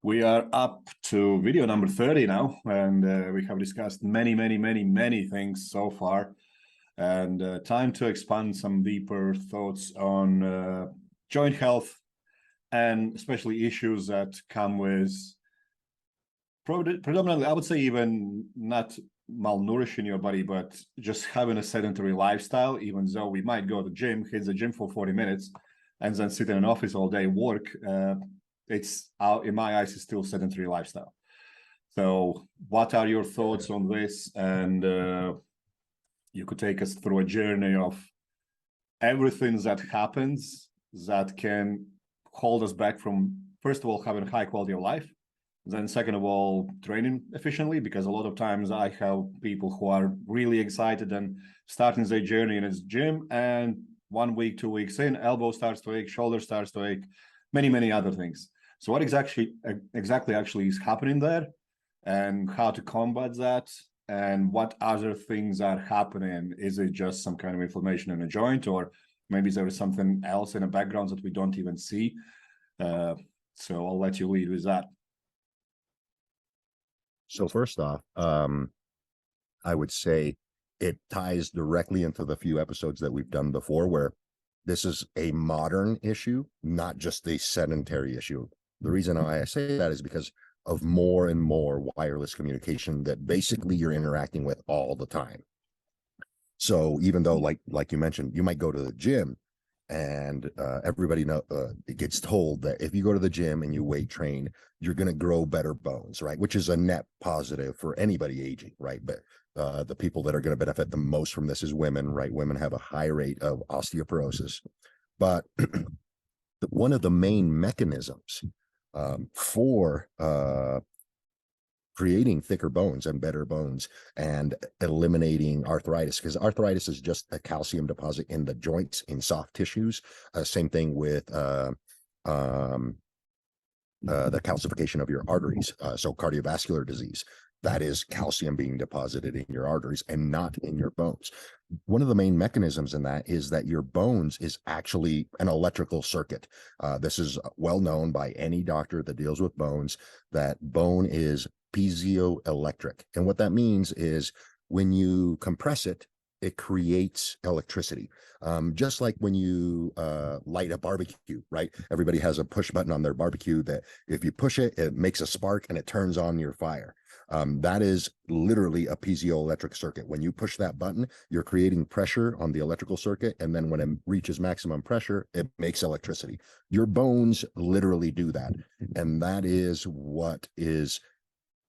We are up to video number 30 now, and we have discussed many things so far. And time to expand some deeper thoughts on joint health, and especially issues that come with predominantly, I would say, even not malnourishing your body, but just having a sedentary lifestyle. Even though we might go to the gym, hit the gym for 40 minutes, and then sit in an office all day, work. It's out in my eyes, it's still sedentary lifestyle. So what are your thoughts on this? And you could take us through a journey of everything that happens that can hold us back from, first of all, having a high quality of life. Then second of all, training efficiently, because a lot of times I have people who are really excited and starting their journey in its gym, and 1 week, 2 weeks in, elbow starts to ache, shoulder starts to ache, many other things. So what exactly actually is happening there, and how to combat that, and what other things are happening? Is it just some kind of inflammation in a joint, or maybe there is something else in the background that we don't even see? So I'll let you lead with that. So first off, I would say it ties directly into the few episodes that we've done before, where this is a modern issue, not just a sedentary issue. The reason why I say that is because of more and more wireless communication that basically you're interacting with all the time. So even though, like you mentioned, you might go to the gym, and everybody it gets told that if you go to the gym and you weight train, you're going to grow better bones, right? Which is a net positive for anybody aging, right? But the people that are going to benefit the most from this is women, right? Women have a high rate of osteoporosis. But one of the main mechanisms for creating thicker bones and better bones and eliminating arthritis, because arthritis is just a calcium deposit in the joints, in soft tissues. Same thing with the calcification of your arteries. So cardiovascular disease, that is calcium being deposited in your arteries and not in your bones. One of the main mechanisms in that is that your bones is actually an electrical circuit. This is well known by any doctor that deals with bones, that bone is piezoelectric. And what that means is when you compress it, it creates electricity. Just like when you light a barbecue, right? Everybody has a push button on their barbecue that if you push it, it makes a spark and it turns on your fire. That is literally a piezoelectric circuit. When you push that button, you're creating pressure on the electrical circuit, and then when it reaches maximum pressure, it makes electricity. Your bones literally do that, and that is what is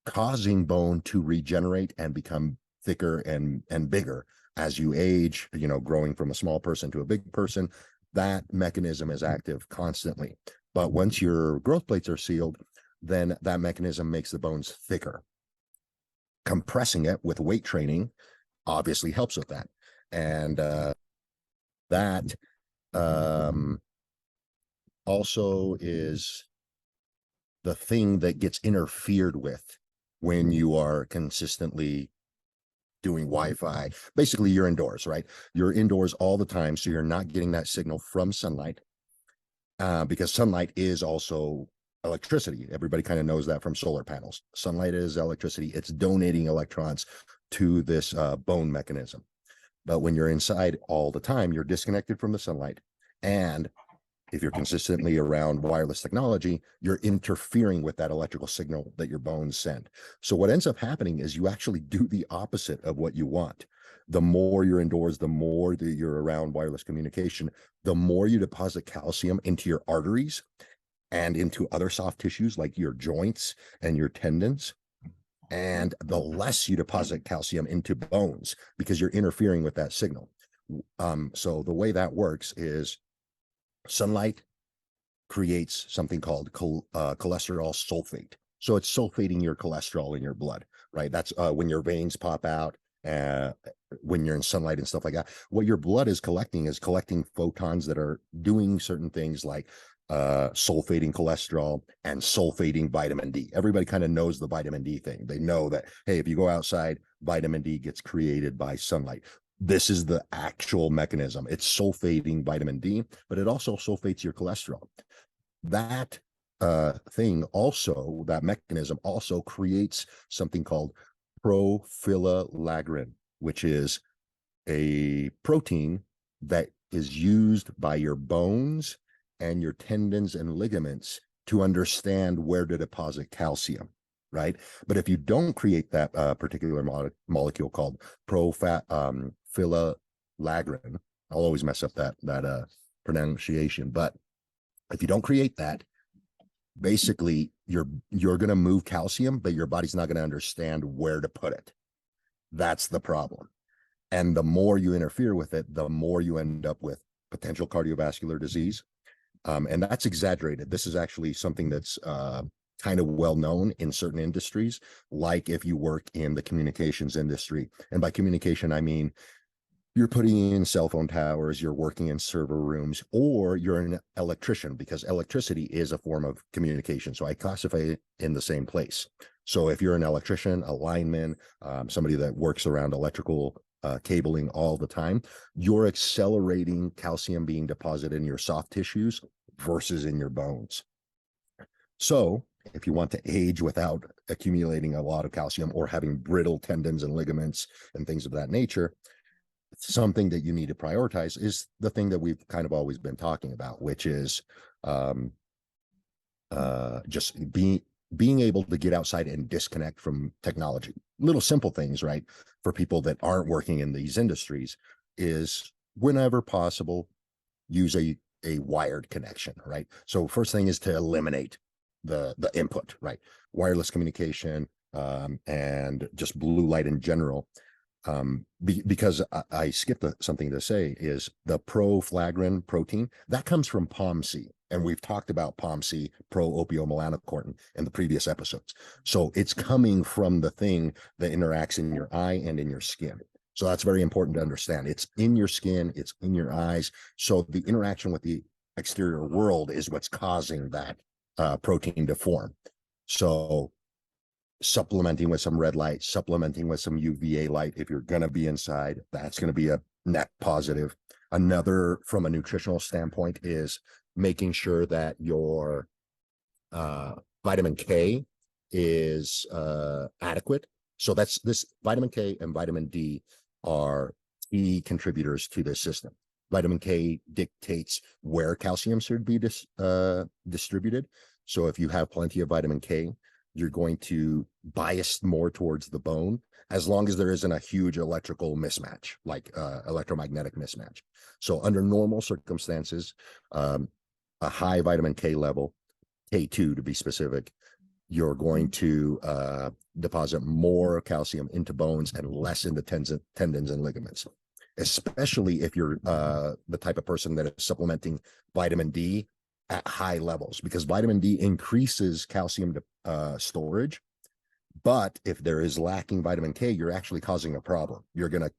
causing bone to regenerate and become thicker and bigger as you age, growing from a small person to a big person. That mechanism is active constantly. But once your growth plates are sealed, then that mechanism makes the bones thicker. Compressing it with weight training obviously helps with that. And that also is the thing that gets interfered with when you are consistently doing Wi-Fi. Basically, you're indoors, right? You're indoors all the time, so you're not getting that signal from sunlight, because sunlight is also electricity. Everybody kind of knows that from solar panels. Sunlight is electricity. It's donating electrons to this bone mechanism. But when you're inside all the time, you're disconnected from the sunlight, and if you're consistently around wireless technology, you're interfering with that electrical signal that your bones send. So what ends up happening is you actually do the opposite of what you want. The more you're indoors, the more that you're around wireless communication, the more you deposit calcium into your arteries and into other soft tissues like your joints and your tendons, and the less you deposit calcium into bones, because you're interfering with that signal. So the way that works is sunlight creates something called cholesterol sulfate. So it's sulfating your cholesterol in your blood, right? That's when your veins pop out, when you're in sunlight and stuff like that. What your blood is collecting photons that are doing certain things like sulfating cholesterol and sulfating vitamin D. Everybody kind of knows the vitamin D thing. They know that, hey, if you go outside, vitamin D gets created by sunlight. This is the actual mechanism. It's sulfating vitamin D, but it also sulfates your cholesterol. That thing also, that mechanism also creates something called profilagrin, which is a protein that is used by your bones and your tendons and ligaments to understand where to deposit calcium, right? But if you don't create that particular molecule called profilagrin, I'll always mess up that pronunciation, but if you don't create that, basically you're going to move calcium, but your body's not going to understand where to put it. That's the problem. And the more you interfere with it, the more you end up with potential cardiovascular disease. And that's exaggerated. This is actually something that's kind of well known in certain industries, like if you work in the communications industry. And by communication, I mean, you're putting in cell phone towers, you're working in server rooms, or you're an electrician, because electricity is a form of communication. So I classify it in the same place. So if you're an electrician, a lineman, somebody that works around electrical cabling all the time, you're accelerating calcium being deposited in your soft tissues versus in your bones. So if you want to age without accumulating a lot of calcium or having brittle tendons and ligaments and things of that nature, something that you need to prioritize is the thing that we've kind of always been talking about, which is just being able to get outside and disconnect from technology. Little simple things, right? For people that aren't working in these industries is, whenever possible, use a wired connection, right? So first thing is to eliminate the input, right? Wireless communication and just blue light in general. Because I skipped something to say is the profilagrin protein that comes from POMC, and we've talked about POMC, pro-opiomelanocortin, in the previous episodes. So it's coming from the thing that interacts in your eye and in your skin. So that's very important to understand. It's in your skin, it's in your eyes. So the interaction with the exterior world is what's causing that protein to form. So supplementing with some red light, supplementing with some UVA light, if you're going to be inside, that's going to be a net positive. Another, from a nutritional standpoint, is making sure that your vitamin K is adequate. So that's this vitamin K and vitamin D are key contributors to this system. Vitamin K dictates where calcium should be distributed. So if you have plenty of vitamin K, you're going to bias more towards the bone, as long as there isn't a huge electrical mismatch, like electromagnetic mismatch. So under normal circumstances, a high vitamin K level, K2 to be specific, you're going to deposit more calcium into bones and less into tendons and ligaments, especially if you're the type of person that is supplementing vitamin D at high levels, because vitamin D increases calcium storage. But if there is lacking vitamin K, you're actually causing a problem. You're going to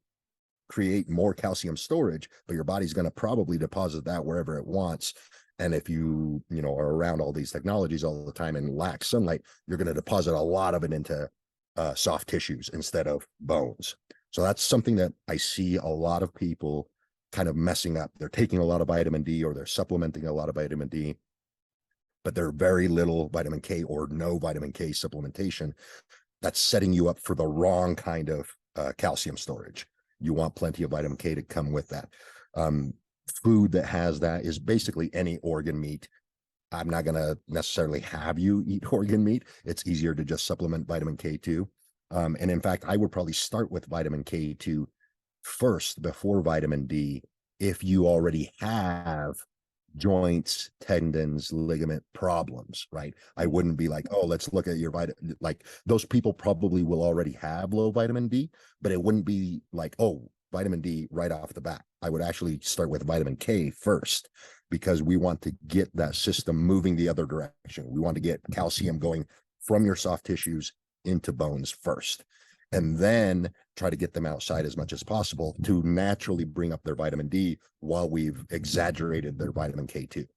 create more calcium storage, but your body's going to probably deposit that wherever it wants. And if you are around all these technologies all the time and lack sunlight, you're going to deposit a lot of it into soft tissues instead of bones. So that's something that I see a lot of people kind of messing up. They're taking a lot of vitamin D, or they're supplementing a lot of vitamin D, but they're very little vitamin K or no vitamin K supplementation. That's setting you up for the wrong kind of calcium storage. You want plenty of vitamin K to come with that. Food that has that is basically any organ meat. I'm not going to necessarily have you eat organ meat. It's easier to just supplement vitamin K2. And in fact, I would probably start with vitamin K2 first before vitamin D if you already have joints, tendons, ligament problems, right? I wouldn't be like, oh, let's look at your vitamin. Like, those people probably will already have low vitamin D, but it wouldn't be like, oh, vitamin D right off the bat. I would actually start with vitamin K first, because we want to get that system moving the other direction. We want to get calcium going from your soft tissues into bones first, and then try to get them outside as much as possible to naturally bring up their vitamin D while we've exaggerated their vitamin K2.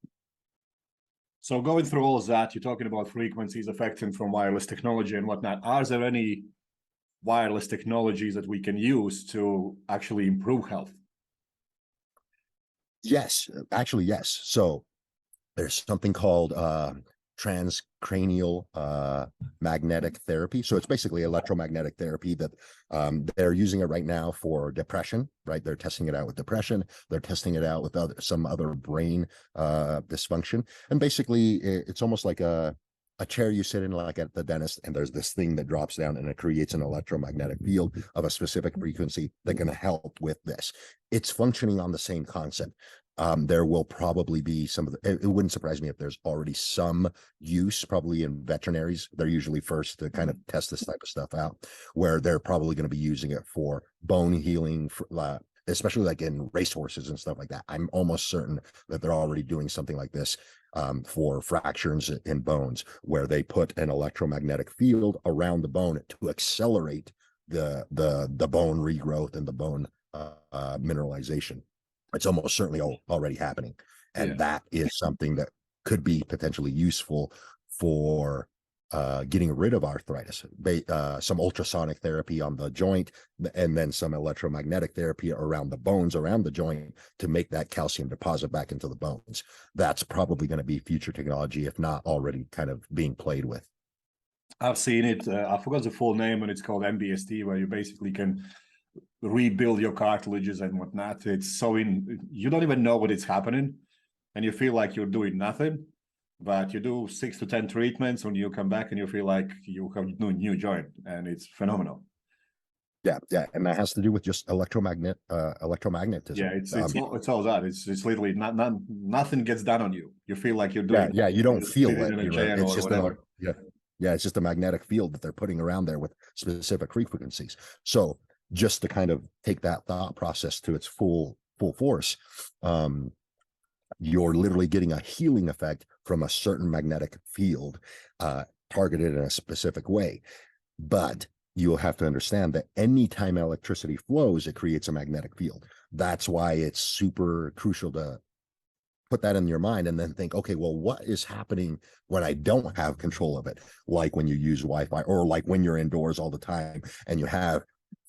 So going through all of that, you're talking about frequencies affecting from wireless technology and whatnot. Are there any wireless technologies that we can use to actually improve health? Yes, actually, yes. So there's something called transcranial magnetic therapy. So it's basically electromagnetic therapy that they're using it right now for depression, right? They're testing it out with depression. They're testing it out with some other brain dysfunction. And basically it's almost like a chair you sit in like at the dentist, and there's this thing that drops down and it creates an electromagnetic field of a specific frequency that can help with this. It's functioning on the same concept. There will probably be some of the, it wouldn't surprise me if there's already some use, probably in veterinaries. They're usually first to kind of test this type of stuff out, where they're probably going to be using it for bone healing, for, especially like in racehorses and stuff like that. I'm almost certain that they're already doing something like this for fractures in bones, where they put an electromagnetic field around the bone to accelerate the bone regrowth and the bone mineralization. It's almost certainly already happening. And that is something that could be potentially useful for getting rid of arthritis. Some ultrasonic therapy on the joint, and then some electromagnetic therapy around the bones, around the joint, to make that calcium deposit back into the bones. That's probably going to be future technology, if not already kind of being played with. I've seen it. I forgot the full name, and it's called MBST, where you basically can rebuild your cartilages and whatnot. It's so you don't even know what is happening, and you feel like you're doing nothing. But you do 6 to 10 treatments, when you come back and you feel like you have a new joint, and it's phenomenal. Yeah, and that has to do with just electromagnetism. Yeah, it's all that. It's literally nothing gets done on you. You feel like you're doing. Yeah, you don't feel it. It's just whatever. It's just a magnetic field that they're putting around there with specific frequencies. So just to kind of take that thought process to its full force, you're literally getting a healing effect from a certain magnetic field targeted in a specific way. But you'll have to understand that anytime electricity flows, it creates a magnetic field. That's why it's super crucial to put that in your mind and then think, okay, well, what is happening when I don't have control of it? Like when you use Wi-Fi, or like when you're indoors all the time and you have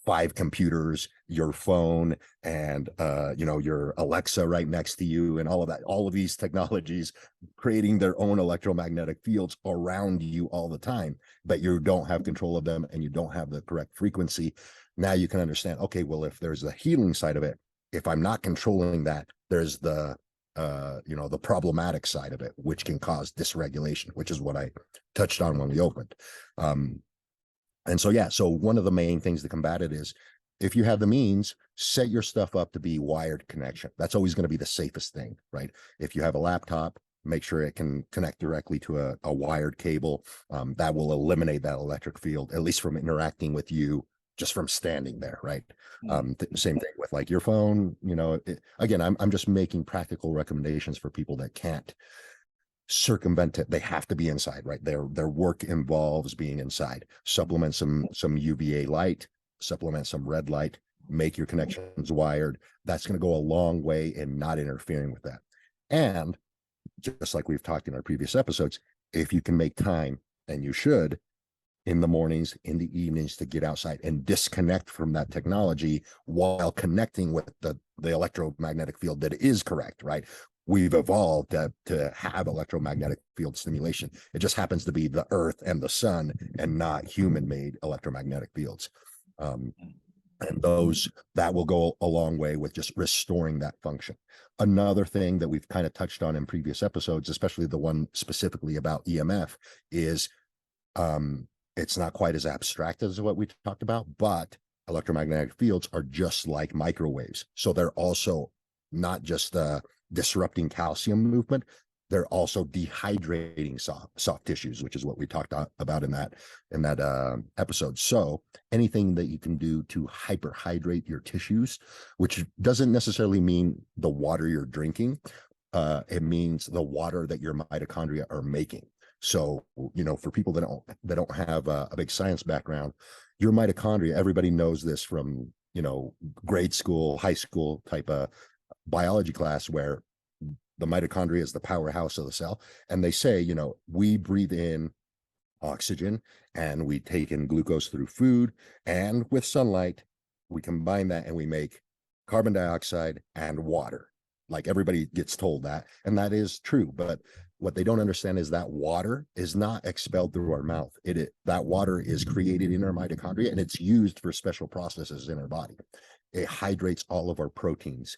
5 computers, your phone, and your Alexa right next to you, and all of that, all of these technologies creating their own electromagnetic fields around you all the time, but you don't have control of them and you don't have the correct frequency. Now you can understand, okay, well, if there's the healing side of it, if I'm not controlling that, there's the the problematic side of it, which can cause dysregulation, which is what I touched on when we opened. And so one of the main things to combat it is, if you have the means, set your stuff up to be wired connection. That's always going to be the safest thing, right? If you have a laptop, make sure it can connect directly to a wired cable. That will eliminate that electric field, at least from interacting with you just from standing there, right? Same thing with like your phone. Again, I'm just making practical recommendations for people that can't circumvent it. They have to be inside, right? Their work involves being inside. Supplement some UVA light, supplement some red light, make your connections wired. That's going to go a long way in not interfering with that. And just like we've talked in our previous episodes, if you can make time, and you should, in the mornings, in the evenings, to get outside and disconnect from that technology while connecting with the electromagnetic field that is correct, right? We've evolved to have electromagnetic field stimulation. It just happens to be the earth and the sun, and not human-made electromagnetic fields. And that will go a long way with just restoring that function. Another thing that we've kind of touched on in previous episodes, especially the one specifically about EMF, is it's not quite as abstract as what we talked about, but electromagnetic fields are just like microwaves. So they're also not just disrupting calcium movement, they're also dehydrating soft tissues, which is what we talked about in that episode. So anything that you can do to hyperhydrate your tissues, which doesn't necessarily mean the water you're drinking, it means the water that your mitochondria are making. So, for people that don't have a big science background, your mitochondria, everybody knows this from, grade school, high school type of biology class, where the mitochondria is the powerhouse of the cell. And they say, we breathe in oxygen and we take in glucose through food, and with sunlight, we combine that and we make carbon dioxide and water. Like everybody gets told that, and that is true. But what they don't understand is that water is not expelled through our mouth. That water is created in our mitochondria, and it's used for special processes in our body. It hydrates all of our proteins.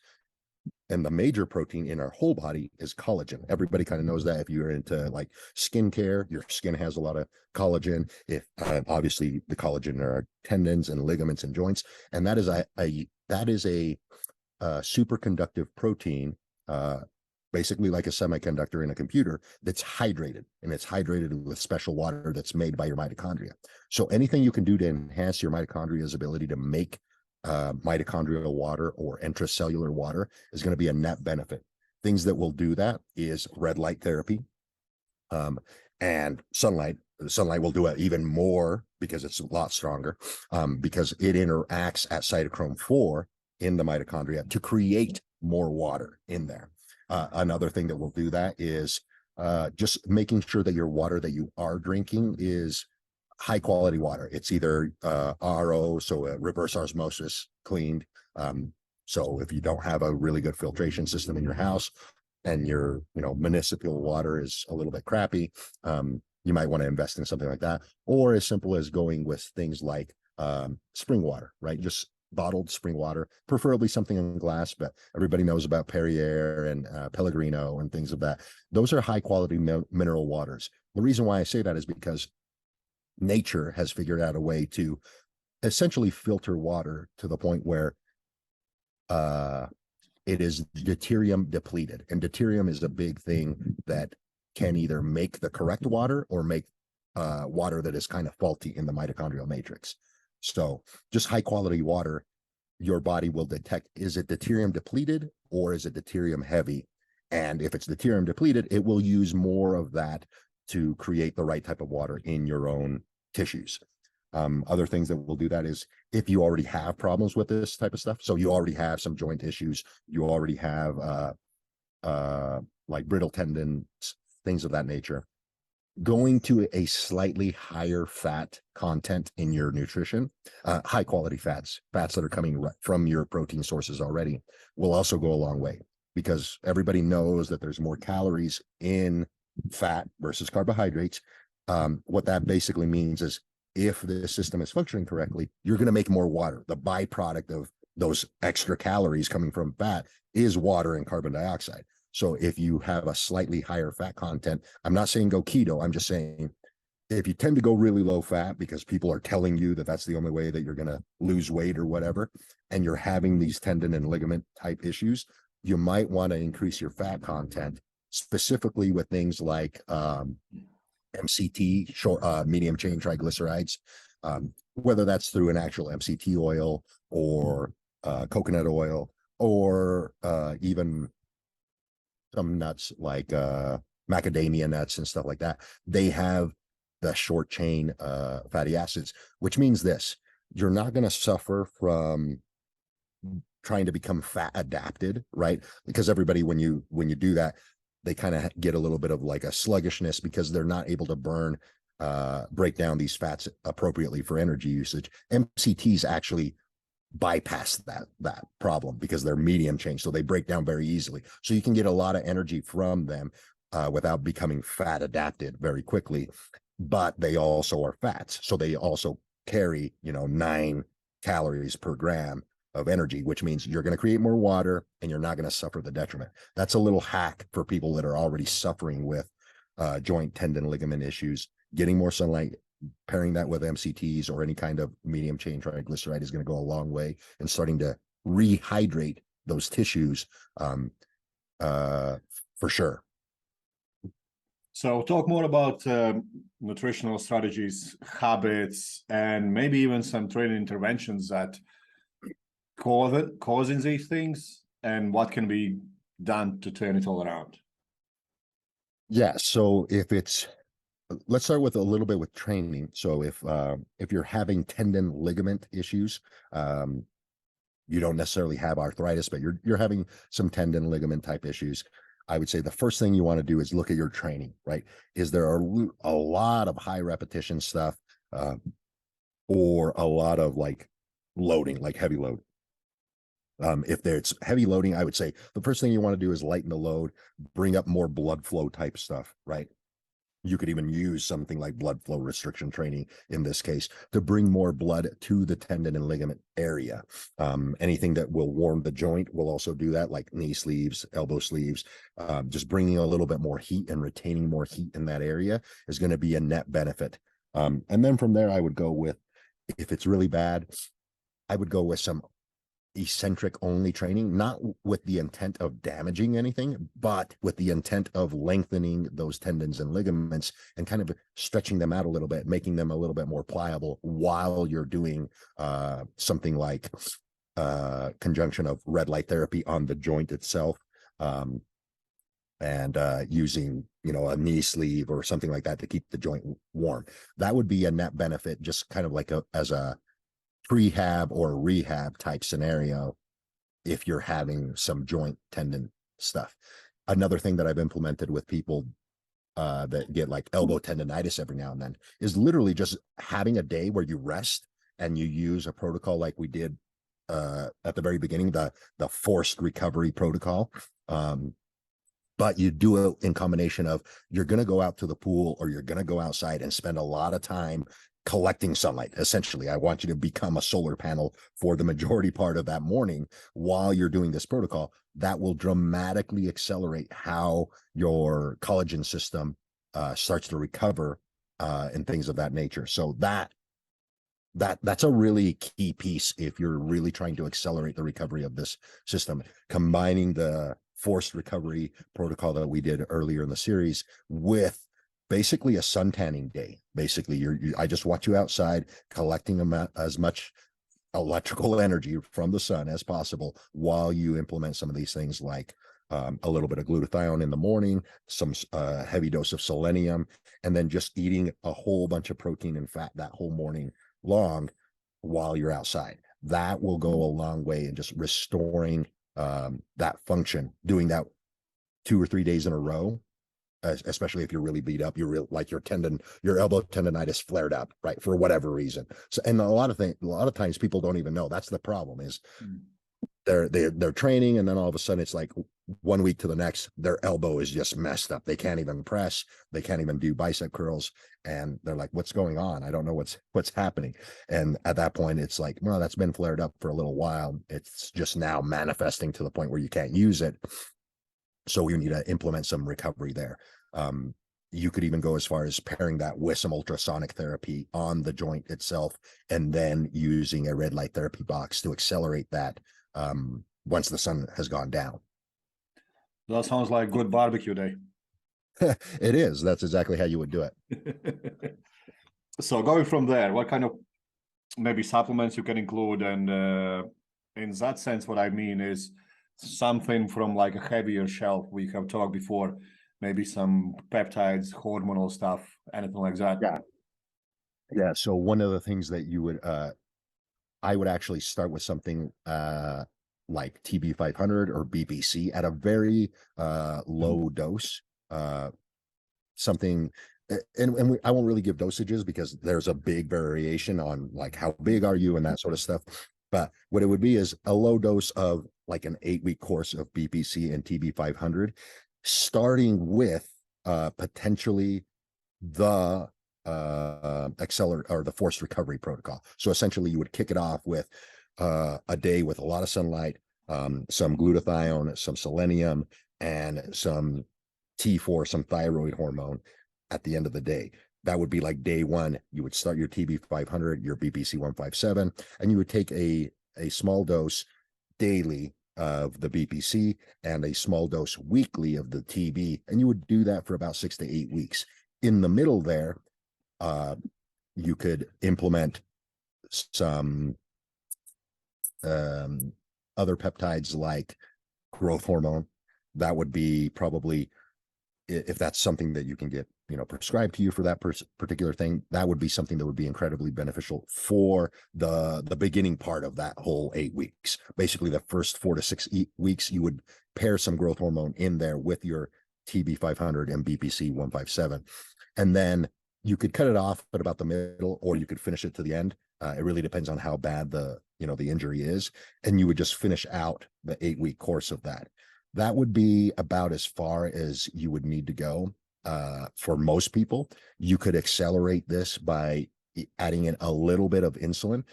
And the major protein in our whole body is collagen. Everybody kind of knows that. If you're into like skincare, your skin has a lot of collagen. If obviously the collagen are our tendons and ligaments and joints, and that is a superconductive protein, basically like a semiconductor in a computer that's hydrated, and it's hydrated with special water that's made by your mitochondria. So anything you can do to enhance your mitochondria's ability to make mitochondrial water or intracellular water is going to be a net benefit. Things that will do that is red light therapy, and sunlight. Sunlight will do it even more because it's a lot stronger, because it interacts at cytochrome 4 in the mitochondria to create more water in there. Another thing that will do that is just making sure that your water that you are drinking is high quality water. It's either RO, so reverse osmosis cleaned. So if you don't have a really good filtration system in your house and your municipal water is a little bit crappy, you might want to invest in something like that. Or as simple as going with things like spring water, right? Just bottled spring water, preferably something in glass, but everybody knows about Perrier and Pellegrino and things of that. Those are high quality mineral waters. The reason why I say that is because nature has figured out a way to essentially filter water to the point where it is deuterium depleted. And deuterium is a big thing that can either make the correct water or make water that is kind of faulty in the mitochondrial matrix. So just high quality water, your body will detect, is it deuterium depleted or is it deuterium heavy? And if it's deuterium depleted, it will use more of that to create the right type of water in your own tissues. Other things that will do that is if you already have problems with this type of stuff, so you already have some joint issues, you already have like brittle tendons, things of that nature, going to a slightly higher fat content in your nutrition, high quality fats that are coming right from your protein sources already, will also go a long way, because everybody knows that there's more calories in fat versus carbohydrates. What that basically means is if the system is functioning correctly, you're going to make more water. The byproduct of those extra calories coming from fat is water and carbon dioxide. So if you have a slightly higher fat content, I'm not saying go keto, I'm just saying if you tend to go really low fat because people are telling you that that's the only way that you're going to lose weight or whatever, and you're having these tendon and ligament type issues, you might want to increase your fat content, specifically with things like MCT, short, medium chain triglycerides, whether that's through an actual MCT oil or coconut oil, or even some nuts like macadamia nuts and stuff like that. They have the short chain fatty acids, which means this: you're not going to suffer from trying to become fat adapted, right? Because everybody, when you do that, they kind of get a little bit of like a sluggishness because they're not able to break down these fats appropriately for energy usage. MCTs actually bypass that problem because they're medium chain, so they break down very easily. So you can get a lot of energy from them without becoming fat adapted very quickly. But they also are fats, so they also carry 9 calories per gram of energy, which means you're going to create more water and you're not going to suffer the detriment. That's a little hack for people that are already suffering with joint, tendon, ligament issues. Getting more sunlight, pairing that with MCTs or any kind of medium chain triglyceride is going to go a long way in starting to rehydrate those tissues for sure. So talk more about nutritional strategies, habits, and maybe even some training interventions that causing these things, and what can be done to turn it all around. Yeah, so let's start with a little bit with training. So if you're having tendon ligament issues, you don't necessarily have arthritis, but you're having some tendon ligament type issues, I would say the first thing you want to do is look at your training, right? Is there a lot of high repetition stuff or a lot of like loading, like heavy load? If there's heavy loading, I would say the first thing you want to do is lighten the load, bring up more blood flow type stuff, right? You could even use something like blood flow restriction training in this case to bring more blood to the tendon and ligament area. Anything that will warm the joint will also do that, like knee sleeves, elbow sleeves. Just bringing a little bit more heat and retaining more heat in that area is going to be a net benefit. And then from there, I would go with, if it's really bad, I would go with some eccentric only training, not with the intent of damaging anything, but with the intent of lengthening those tendons and ligaments and kind of stretching them out a little bit, making them a little bit more pliable while you're doing something like conjunction of red light therapy on the joint itself, and using, a knee sleeve or something like that to keep the joint warm. That would be a net benefit, just kind of like as a prehab or rehab type scenario if you're having some joint tendon stuff. Another thing that I've implemented with people that get like elbow tendonitis every now and then is literally just having a day where you rest and you use a protocol like we did at the very beginning, the forced recovery protocol. But you do it in combination of, you're going to go out to the pool or you're going to go outside and spend a lot of time collecting sunlight. Essentially, I want you to become a solar panel for the majority part of that morning while you're doing this protocol. That will dramatically accelerate how your collagen system starts to recover and things of that nature. So that's a really key piece if you're really trying to accelerate the recovery of this system. Combining the forced recovery protocol that we did earlier in the series with basically a sun tanning day. Basically, I just want you outside collecting as much electrical energy from the sun as possible while you implement some of these things, like a little bit of glutathione in the morning, some heavy dose of selenium, and then just eating a whole bunch of protein and fat that whole morning long while you're outside. That will go a long way in just restoring that function. Doing that 2 or 3 days in a row, especially if you're really beat up, like your elbow tendonitis flared up, right, for whatever reason. So, and a lot of times people don't even know that's the problem. Is they're training, and then all of a sudden it's like 1 week to the next, their elbow is just messed up. They can't even press, they can't even do bicep curls, and they're like, what's going on? I don't know what's happening. And at that point it's like, well, that's been flared up for a little while. It's just now manifesting to the point where you can't use it. So we need to implement some recovery there. You could even go as far as pairing that with some ultrasonic therapy on the joint itself, and then using a red light therapy box to accelerate that once the sun has gone down. That sounds like good barbecue day. It is. That's exactly how you would do it. So going from there, what kind of maybe supplements you can include? And in that sense, what I mean is something from like a heavier shelf. We have talked before, maybe some peptides, hormonal stuff, anything like that. Yeah. So one of the things that you would, I would actually start with something like TB500 or BPC at a very low dose. Something, and I won't really give dosages because there's a big variation on like how big are you and that sort of stuff. But what it would be is a low dose of like an 8-week course of BPC and TB500, starting with potentially the accelerate or the forced recovery protocol. So essentially you would kick it off with a day with a lot of sunlight, some glutathione, some selenium, and some T4, some thyroid hormone at the end of the day. That would be like day one. You would start your TB500, your BPC 157, and you would take a small dose daily of the BPC and a small dose weekly of the TB. And you would do that for about 6 to 8 weeks. In the middle there, you could implement some other peptides like growth hormone. That would be probably, if that's something that you can get, prescribed to you for that particular thing, that would be something that would be incredibly beneficial for the beginning part of that whole 8 weeks. Basically, the first 4 to 6 weeks, you would pair some growth hormone in there with your TB500 and BPC 157. And then you could cut it off at about the middle, or you could finish it to the end. It really depends on how bad the injury is, and you would just finish out the 8-week course of that. That would be about as far as you would need to go. For most people, you could accelerate this by adding in a little bit of insulin,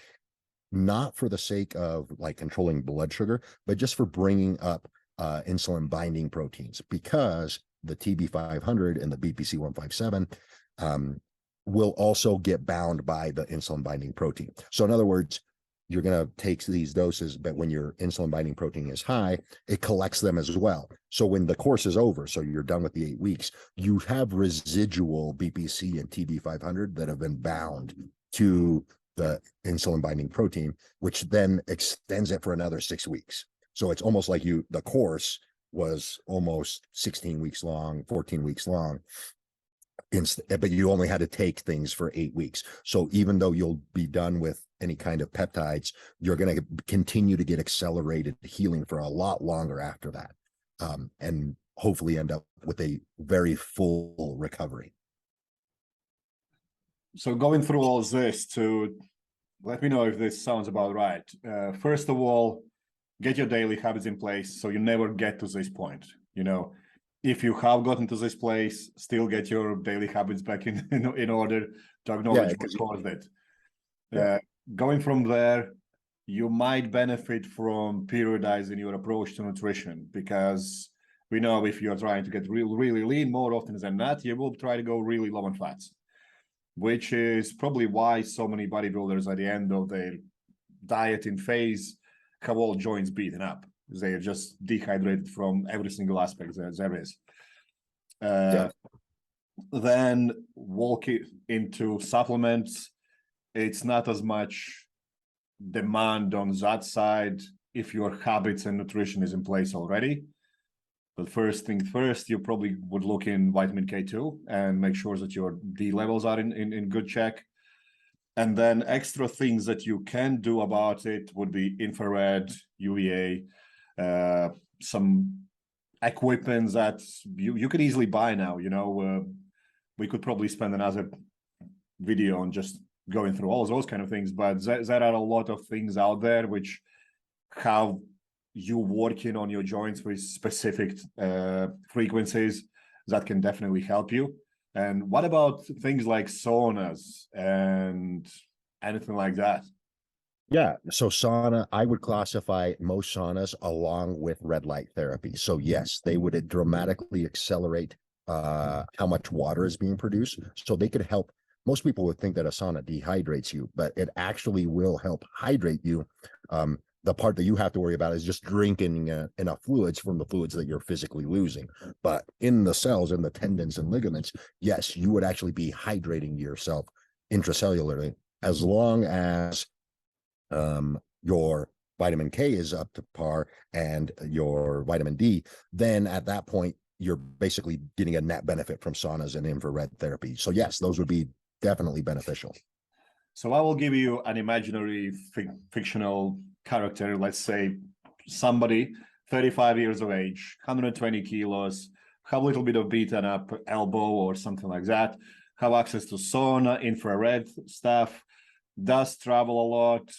not for the sake of like controlling blood sugar, but just for bringing up insulin binding proteins, because the TB500 and the BPC157 will also get bound by the insulin binding protein. So in other words, you're going to take these doses, but when your insulin binding protein is high, it collects them as well. So when the course is over, so you're done with the 8 weeks, you have residual BPC and TB500 that have been bound to the insulin binding protein, which then extends it for another 6 weeks. So it's almost like the course was almost 16 weeks long, 14 weeks long, but you only had to take things for 8 weeks. So even though you'll be done with any kind of peptides, you're going to continue to get accelerated healing for a lot longer after that, and hopefully end up with a very full recovery. So going through all this, to let me know if this sounds about right. First of all, get your daily habits in place so you never get to this point. If you have gotten to this place, still get your daily habits back in order to acknowledge what caused it. Going from there, you might benefit from periodizing your approach to nutrition, because we know if you're trying to get really lean, more often than not, you will try to go really low on fats, which is probably why so many bodybuilders at the end of their dieting phase have all joints beaten up. They're just dehydrated from every single aspect there is. Then walk into supplements. It's not as much demand on that side if your habits and nutrition is in place already. But first thing first, you probably would look in vitamin K2 and make sure that your D levels are in good check. And then extra things that you can do about it would be infrared, UVA, some equipment that you could easily buy now. We could probably spend another video on just going through all those kind of things, but there are a lot of things out there which have you working on your joints with specific frequencies that can definitely help you. And what about things like saunas and anything like that? Yeah, so sauna, I would classify most saunas along with red light therapy. So yes, they would dramatically accelerate how much water is being produced. So they could help. Most people would think that a sauna dehydrates you, but it actually will help hydrate you. The part that you have to worry about is just drinking enough fluids from the fluids that you're physically losing. But in the cells, in the tendons and ligaments, yes, you would actually be hydrating yourself intracellularly, as long as your vitamin K is up to par and your vitamin D. Then at that point, you're basically getting a net benefit from saunas and infrared therapy. So yes, those would be definitely beneficial. So I will give you an imaginary fictional character. Let's say somebody 35 years of age, 120 kilos, have a little bit of beaten up elbow or something like that, have access to sauna, infrared stuff, does travel a lot,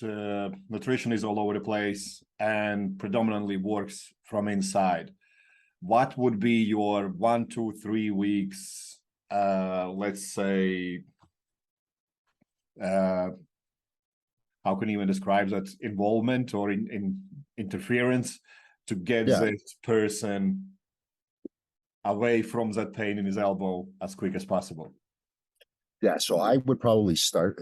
nutrition is all over the place, and predominantly works from inside. What would be your 1, 2, 3 weeks, let's say, how can you even describe that, involvement or in interference to get this person away from that pain in his elbow as quick as possible? Yeah, so I would probably start,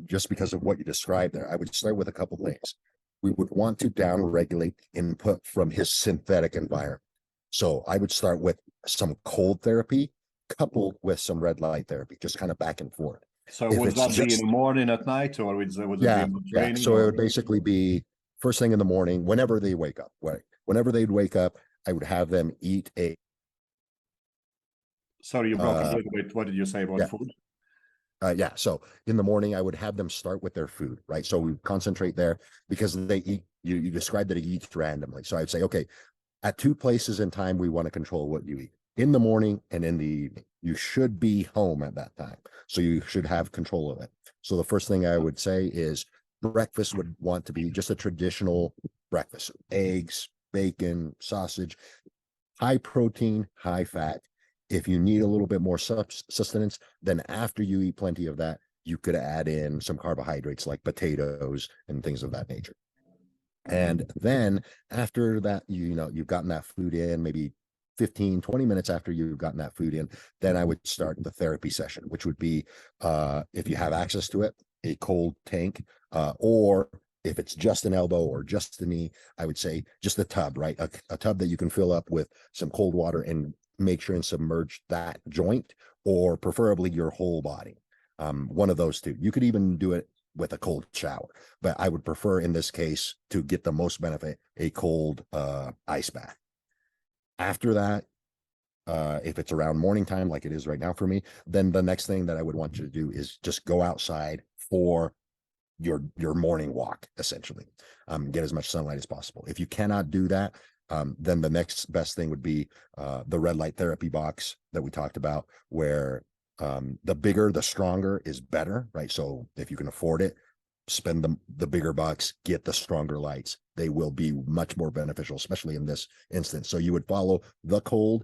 just because of what you described there, I would start with a couple things. We would want to down-regulate input from his synthetic environment. So I would start with some cold therapy coupled with some red light therapy, just kind of back and forth. So would that be in the morning, at night, or would it be in the training? So it would basically be first thing in the morning, whenever they wake up. Right? Whenever they'd wake up, I would have them eat a... Sorry, you broke up a little bit. What did you say about food? So in the morning, I would have them start with their food, right? So we concentrate there because they eat, you described that he eats randomly. So I'd say, okay, at 2 places in time, we want to control what you eat. In the morning and in the evening. You should be home at that time. So you should have control of it. So the first thing I would say is breakfast would want to be just a traditional breakfast: eggs, bacon, sausage, high protein, high fat. If you need a little bit more sustenance, then after you eat plenty of that, you could add in some carbohydrates like potatoes and things of that nature. And then after that, you've gotten that food in, maybe 15, 20 minutes after you've gotten that food in, then I would start the therapy session, which would be, if you have access to it, a cold tank, or if it's just an elbow or just the knee, I would say just a tub, right? A tub that you can fill up with some cold water and make sure and submerge that joint, or preferably your whole body. One of those two. You could even do it with a cold shower, but I would prefer in this case, to get the most benefit, a cold ice bath. After that, if it's around morning time, like it is right now for me, then the next thing that I would want you to do is just go outside for your morning walk, essentially. Get as much sunlight as possible. If you cannot do that, then the next best thing would be the red light therapy box that we talked about, where the bigger, the stronger is better, right? So if you can afford it, spend the bigger bucks, get the stronger lights. They will be much more beneficial, especially in this instance. So you would follow the cold,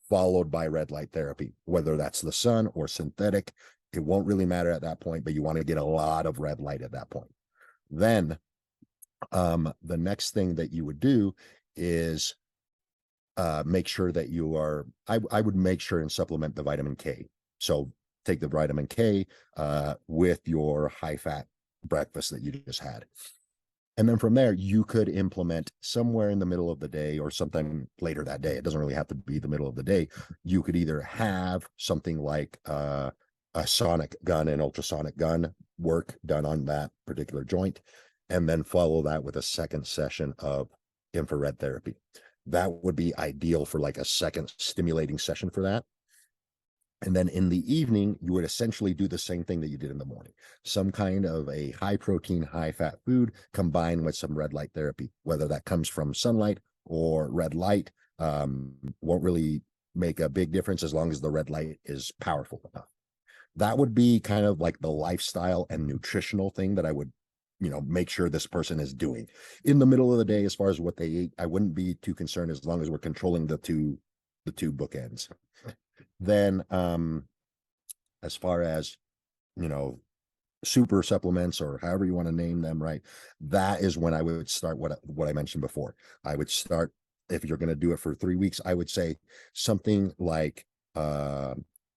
followed by red light therapy, whether that's the sun or synthetic. It won't really matter at that point, but you want to get a lot of red light at that point. Then the next thing that you would do is make sure that you are, I would make sure and supplement the vitamin K. So take the vitamin K with your high fat breakfast that you just had. And then from there, you could implement somewhere in the middle of the day or sometime later that day. It doesn't really have to be the middle of the day. You could either have something like a sonic gun and ultrasonic gun work done on that particular joint, and then follow that with a second session of infrared therapy. That would be ideal for like a second stimulating session for that. And then in the evening, you would essentially do the same thing that you did in the morning. Some kind of a high protein, high fat food combined with some red light therapy, whether that comes from sunlight or red light, won't really make a big difference as long as the red light is powerful enough. That would be kind of like the lifestyle and nutritional thing that I would, make sure this person is doing. In the middle of the day, as far as what they eat, I wouldn't be too concerned as long as we're controlling the two bookends. Then as far as super supplements, or however you want to name them, right, that is when I would start what I mentioned before. I would start, if you're going to do it for 3 weeks, I would say something like a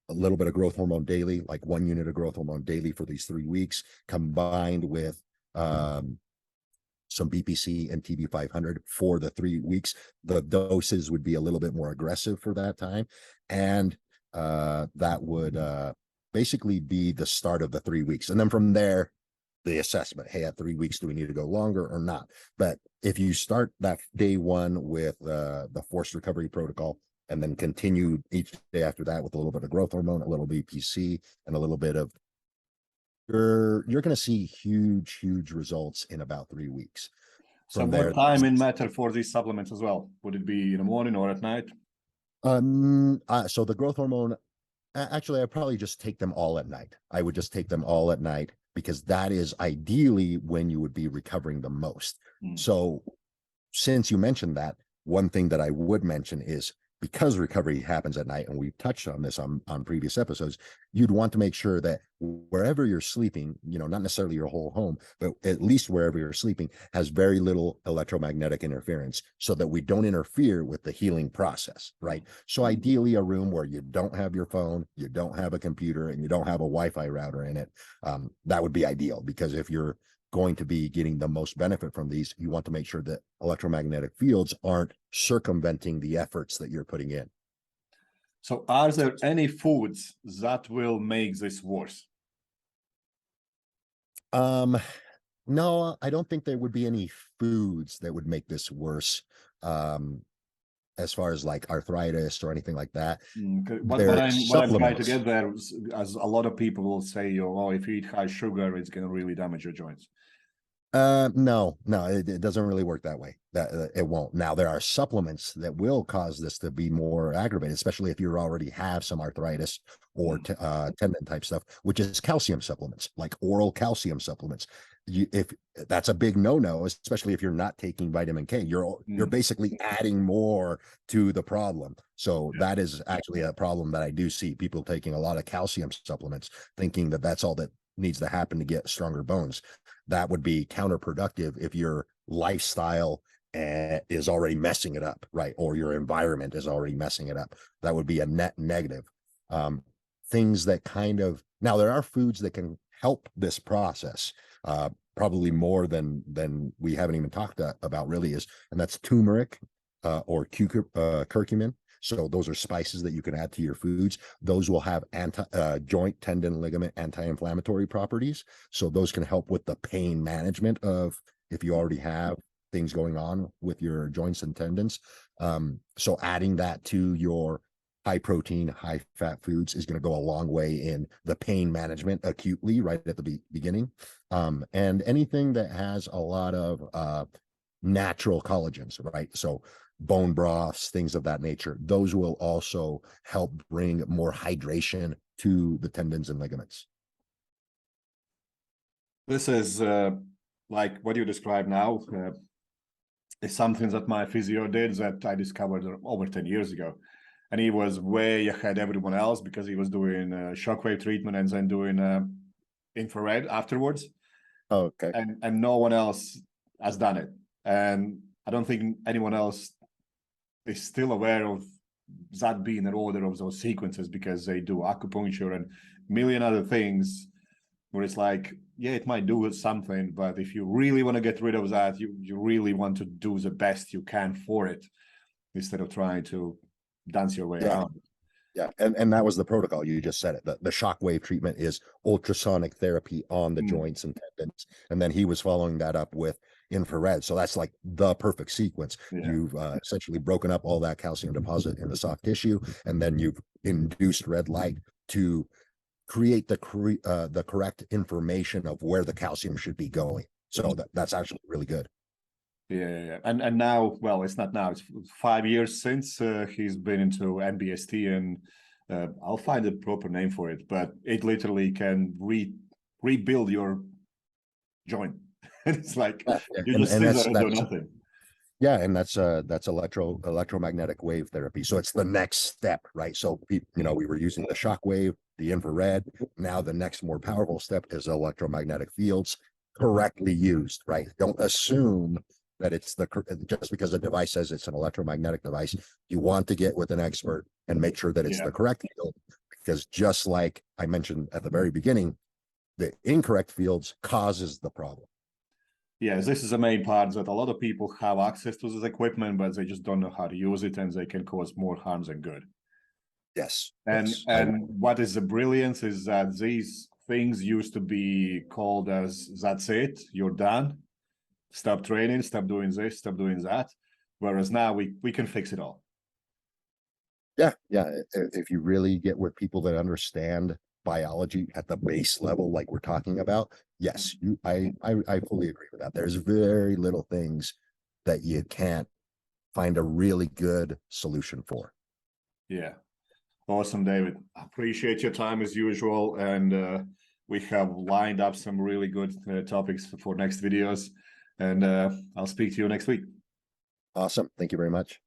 little bit of growth hormone daily, like 1 unit of growth hormone daily for these 3 weeks, combined with some BPC and TB500 for the 3 weeks. The doses would be a little bit more aggressive for that time. And that would basically be the start of the 3 weeks. And then from there, the assessment. Hey, at 3 weeks, do we need to go longer or not? But if you start that day one with the forced recovery protocol, and then continue each day after that with a little bit of growth hormone, a little BPC, and a little bit of, you're going to see huge results in about 3 weeks. So what timing matter for these supplements as well? Would it be in the morning or at night? So the growth hormone, actually, I'd probably just take them all at night. I would just take them all at night, because that is ideally when you would be recovering the most. So since you mentioned that, one thing that I would mention is, because recovery happens at night, and we've touched on this on previous episodes, you'd want to make sure that wherever you're sleeping, not necessarily your whole home, but at least wherever you're sleeping, has very little electromagnetic interference, so that we don't interfere with the healing process, right? So ideally, a room where you don't have your phone, you don't have a computer, and you don't have a Wi-Fi router in it, that would be ideal, because if you're going to be getting the most benefit from these, you want to make sure that electromagnetic fields aren't circumventing the efforts that you're putting in. So are there any foods that will make this worse? No, I don't think there would be any foods that would make this worse. As far as like arthritis or anything like that. What I'm trying to get there is, as a lot of people will say, if you eat high sugar, it's going to really damage your joints. No, it doesn't really work that way. That it won't. Now there are supplements that will cause this to be more aggravated, especially if you already have some arthritis or tendon type stuff, which is calcium supplements, like oral calcium supplements. If that's a big no-no, especially if you're not taking vitamin K, you're basically adding more to the problem. So that is actually a problem that I do see people taking a lot of calcium supplements, thinking that that's all that needs to happen to get stronger bones. That would be counterproductive if your lifestyle is already messing it up, right? Or your environment is already messing it up. That would be a net negative. Things that now there are foods that can help this process, probably more than we haven't even talked about really and that's turmeric or curcumin. So those are spices that you can add to your foods. Those will have joint, tendon, ligament, anti-inflammatory properties. So those can help with the pain management of if you already have things going on with your joints and tendons. So adding that to your high protein, high fat foods is going to go a long way in the pain management acutely right at the beginning. And anything that has a lot of natural collagens, right? So bone broths, things of that nature, those will also help bring more hydration to the tendons and ligaments. This is like what you describe now is something that my physio did that I discovered over 10 years ago. And he was way ahead everyone else because he was doing shockwave treatment and then doing infrared afterwards. Okay. And no one else has done it. And I don't think anyone else is still aware of that being an order of those sequences because they do acupuncture and a million other things where it's like, yeah, it might do something, but if you really want to get rid of that, you really want to do the best you can for it instead of trying to dance your way around. Yeah, and that was the protocol. You just said it. The shockwave treatment is ultrasonic therapy on the joints and tendons, and then he was following that up with infrared. So that's like the perfect sequence. You've essentially broken up all that calcium deposit in the soft tissue, and then you've induced red light to create the correct information of where the calcium should be going. So that's actually really good. Yeah. And now, well, it's not now, it's 5 years since he's been into NBST, and I'll find a proper name for it, but it literally can rebuild your joint. It's like you just sit there and do nothing. Yeah, and that's electromagnetic wave therapy. So it's the next step, right? So we were using the shock wave, the infrared. Now the next more powerful step is electromagnetic fields correctly used, right? Don't assume that it's just because a device says it's an electromagnetic device. You want to get with an expert and make sure that it's the correct field, because just like I mentioned at the very beginning, the incorrect fields causes the problem. Yes, this is the main part, that a lot of people have access to this equipment, but they just don't know how to use it, and they can cause more harm than good. Yes. And what is the brilliance is that these things used to be called as, that's it, you're done. Stop training, stop doing this, stop doing that. Whereas now we can fix it all. Yeah. If you really get with people that understand biology at the base level, like we're talking about, yes, I fully agree with that. There's very little things that you can't find a really good solution for. Yeah. Awesome, David. Appreciate your time as usual. And we have lined up some really good topics for next videos. And I'll speak to you next week. Awesome. Thank you very much.